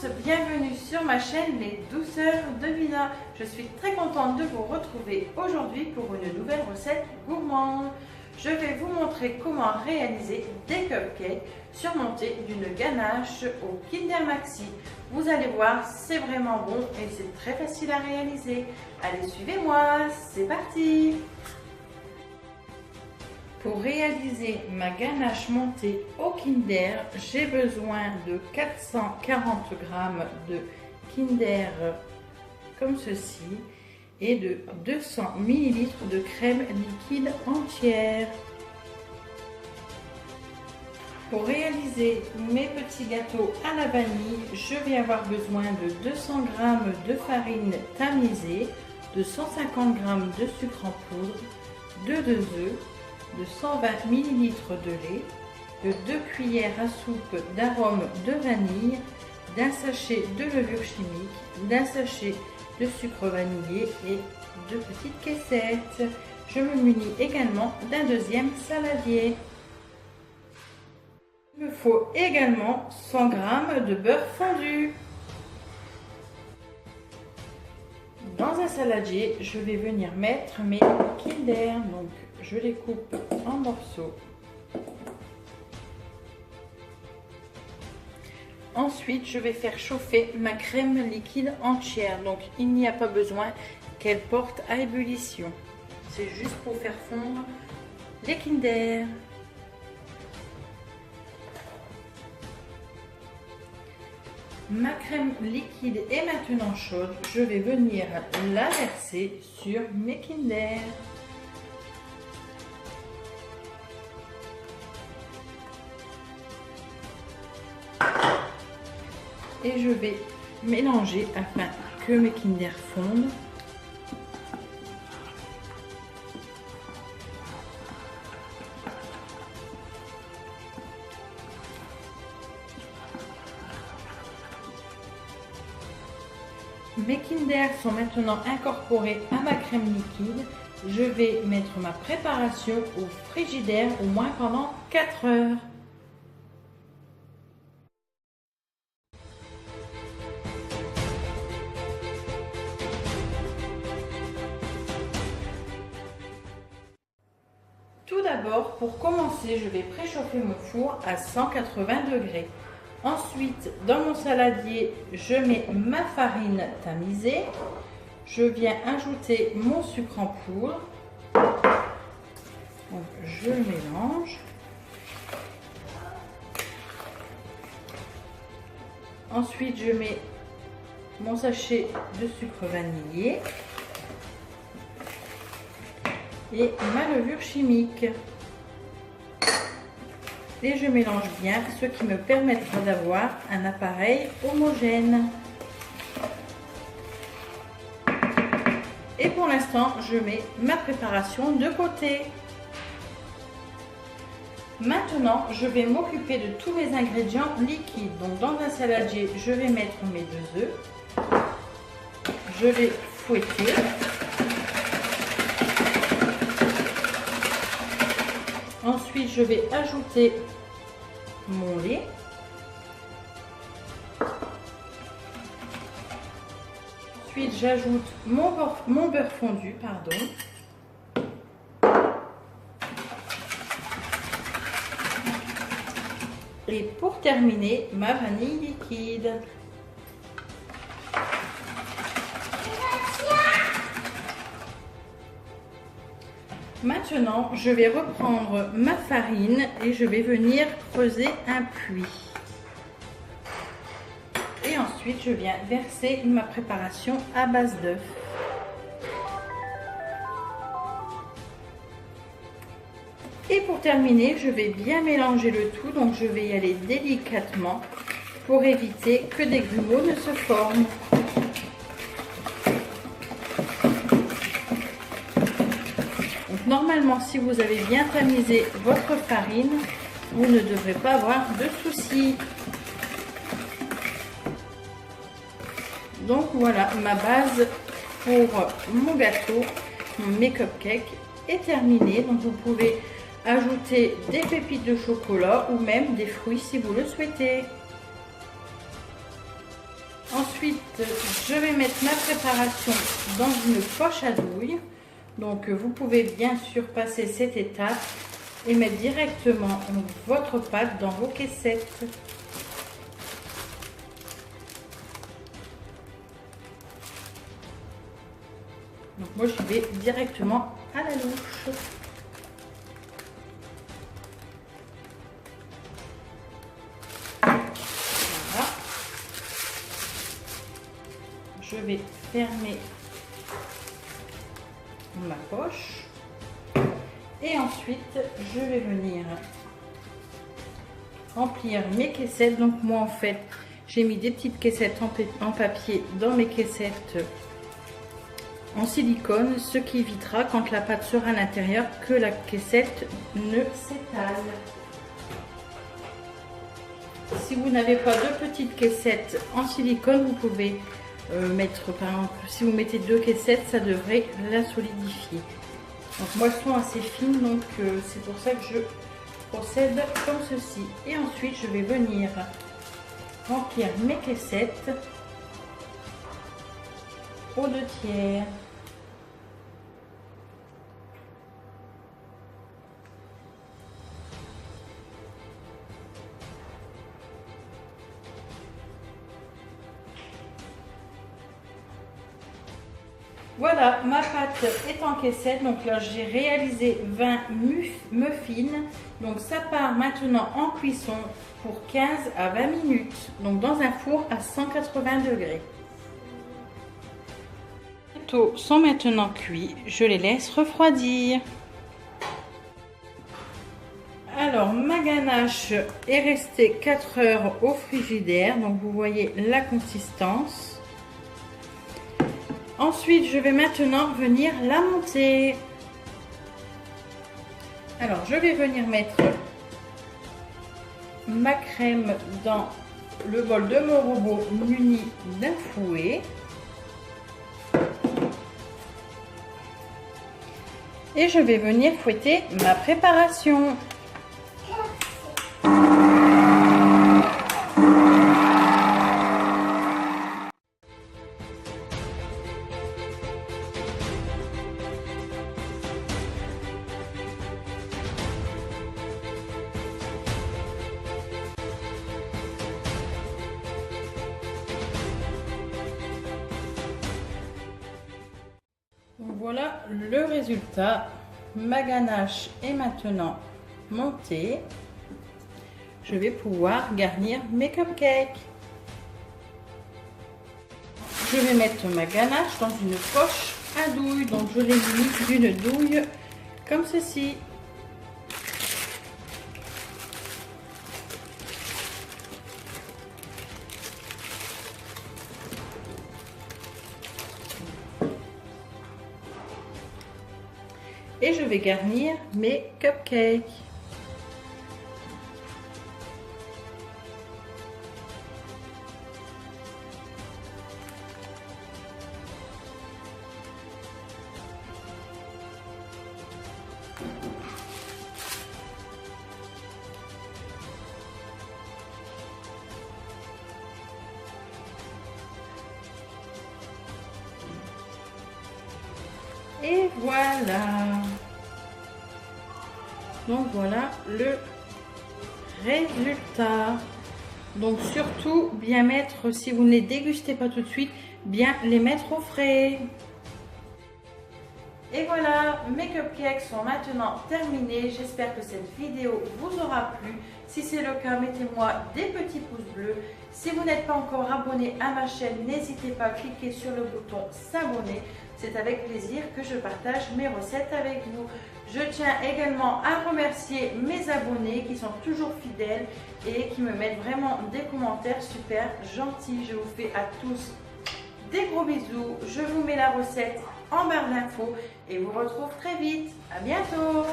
tous, bienvenue sur ma chaîne Les Douceurs de Vina. Je suis très contente de vous retrouver aujourd'hui pour une nouvelle recette gourmande. Je vais vous montrer comment réaliser des cupcakes surmontés d'une ganache au Kinder Maxi. Vous allez voir, c'est vraiment bon et c'est très facile à réaliser. Allez, suivez-moi, c'est parti! Pour réaliser ma ganache montée au Kinder, j'ai besoin de 440 g de Kinder comme ceci et de 200 ml de crème liquide entière. Pour réaliser mes petits gâteaux à la vanille, je vais avoir besoin de 200 g de farine tamisée, de 150 g de sucre en poudre, de 2 œufs, de 120 ml de lait, de 2 cuillères à soupe d'arôme de vanille, d'un sachet de levure chimique, d'un sachet de sucre vanillé et de petites caissettes. Je me munis également d'un deuxième saladier. Il me faut également 100 g de beurre fondu. Dans un saladier, je vais venir mettre mes Kinder. Donc, je les coupe en morceaux. Ensuite, je vais faire chauffer ma crème liquide entière. Donc, il n'y a pas besoin qu'elle porte à ébullition. C'est juste pour faire fondre les Kinder. Ma crème liquide est maintenant chaude. Je vais venir la verser sur mes Kinder. Et je vais mélanger afin que mes Kinder fondent. Mes Kinder sont maintenant incorporés à ma crème liquide. Je vais mettre ma préparation au frigidaire au moins pendant 4 heures. Tout d'abord, pour commencer, je vais préchauffer mon four à 180 degrés. Ensuite, dans mon saladier, je mets ma farine tamisée. Je viens ajouter mon sucre en poudre. Donc, je le mélange. Ensuite, je mets mon sachet de sucre vanillé et ma levure chimique. Et je mélange bien, ce qui me permettra d'avoir un appareil homogène. Et pour l'instant, je mets ma préparation de côté. Maintenant, je vais m'occuper de tous mes ingrédients liquides. Donc, dans un saladier, je vais mettre mes 2 œufs. Je vais fouetter. Ensuite, je vais ajouter mon lait. Ensuite, j'ajoute mon beurre fondu, Et pour terminer, ma vanille liquide. Maintenant, je vais reprendre ma farine et je vais venir creuser un puits. Et ensuite, je viens verser ma préparation à base d'œufs. Et pour terminer, je vais bien mélanger le tout. Donc, je vais y aller délicatement pour éviter que des grumeaux ne se forment. Normalement, si vous avez bien tamisé votre farine, vous ne devrez pas avoir de soucis. Donc voilà, ma base pour mon gâteau, mes cupcakes est terminée. Donc vous pouvez ajouter des pépites de chocolat ou même des fruits si vous le souhaitez. Ensuite, je vais mettre ma préparation dans une poche à douille. Donc, vous pouvez bien sûr passer cette étape et mettre directement votre pâte dans vos caissettes. Donc, moi, j'y vais directement à la louche. Voilà. Je vais fermer ma poche et ensuite je vais venir remplir mes caissettes. Donc moi en fait j'ai mis des petites caissettes en papier dans mes caissettes en silicone, ce qui évitera quand la pâte sera à l'intérieur que la caissette ne s'étale. Si vous n'avez pas de petites caissettes en silicone, vous pouvez mettre, par exemple, si vous mettez 2 caissettes, ça devrait la solidifier. Donc moi elles sont assez fines, donc c'est pour ça que je procède comme ceci. Et ensuite je vais venir remplir mes caissettes aux 2 tiers. Voilà, ma pâte est en caissette. Donc là, j'ai réalisé 20 muffins. Donc ça part maintenant en cuisson pour 15 à 20 minutes. Donc dans un four à 180 degrés. Les gâteaux sont maintenant cuits. Je les laisse refroidir. Alors, ma ganache est restée 4 heures au frigidaire. Donc vous voyez la consistance. Ensuite, je vais maintenant venir la monter. Alors, je vais venir mettre ma crème dans le bol de mon robot muni d'un fouet. Et je vais venir fouetter ma préparation. Voilà le résultat. Ma ganache est maintenant montée. Je vais pouvoir garnir mes cupcakes. Je vais mettre ma ganache dans une poche à douille. Donc je l'ai mis d'une douille comme ceci. Et je vais garnir mes cupcakes. Et voilà. Donc voilà le résultat. Donc surtout bien mettre, si vous ne les dégustez pas tout de suite, bien les mettre au frais. Et voilà, mes cupcakes sont maintenant terminés. J'espère que cette vidéo vous aura plu. Si c'est le cas, mettez-moi des petits pouces bleus. Si vous n'êtes pas encore abonné à ma chaîne, n'hésitez pas à cliquer sur le bouton s'abonner. C'est avec plaisir que je partage mes recettes avec vous. Je tiens également à remercier mes abonnés qui sont toujours fidèles et qui me mettent vraiment des commentaires super gentils. Je vous fais à tous des gros bisous. Je vous mets la recette en barre d'infos et vous retrouve très vite. À bientôt.